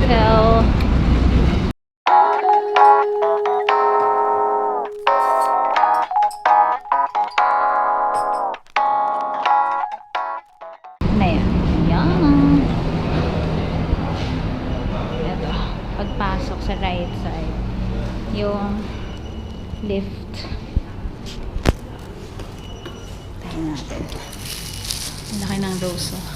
hotel. Na yan. Yan. Ito. Pagpasok sa right side. Yung lift. Tayo natin. Ang laki ng rose. Oh.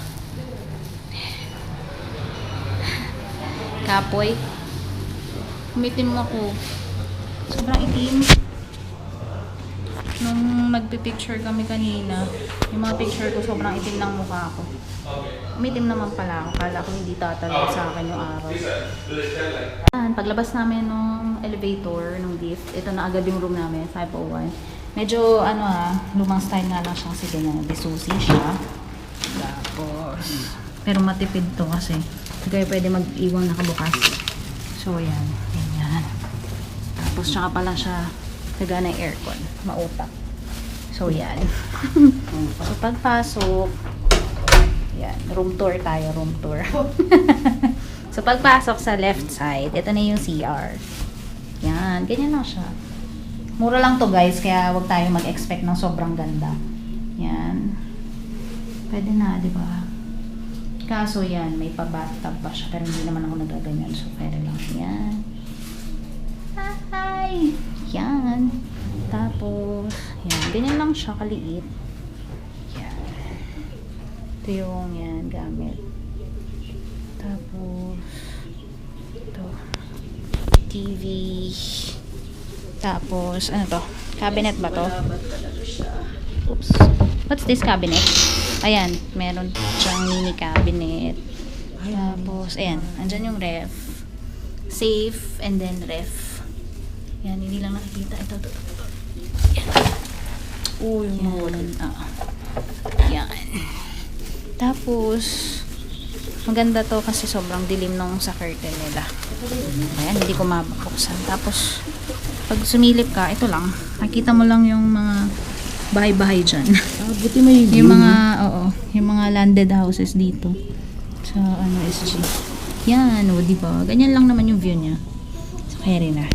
Kapoy. Umitim ako. Sobrang itim. Nung nagpipicture kami kanina, yung mga picture ko sobrang itim ng mukha ko. Umitim naman pala ako. Kala ko hindi tatalog sa akin yung araw. Paglabas namin nung elevator, nung lift, ito na agad yung room namin, 501. Medyo, lumang style nga lang siya kasi ganyan. Bisusi siya. Tapos, pero matipid to kasi. Hindi kayo pwede mag-iwang nakabukas. So, ayan. Ganyan. Tapos, tsaka pala siya nagana ng aircon. Mautak. So, yan. So, pagpasok, yan. Room tour tayo. Room tour. So, pagpasok sa left side, ito na yung CR. Yan. Ganyan lang siya. Mura lang to guys, kaya wag tayo mag-expect ng sobrang ganda. Yan. Pwede na, di ba? Kaso yan, may pa-bathtub pa siya. Pero hindi naman ako nagaganyan. So, pwede lang. Yan. Hi! Yan. Tapos, yan. Ganyan lang siya, kaliit. Yan. Ito yung, yan, gamit. Tapos, ito. TV. Tapos, ano to? Cabinet ba to? Oops. What's this cabinet? Ayan, meron siyang mini cabinet. Tapos, ayan, andyan yung ref. Safe, and then ref. Yan, hindi lang nakikita. Ito. Yan. Uy, Yan. Yan. Tapos, maganda to kasi sobrang dilim nung sa curtain nila. Ayan, hindi ko mabuksan. Tapos, pag sumilip ka, ito lang. Nakita mo lang yung mga bahay-bahay dyan. buti may view. Yung mga landed houses dito sa SG. Yan, diba? Ganyan lang naman yung view niya. So, kaya rin na.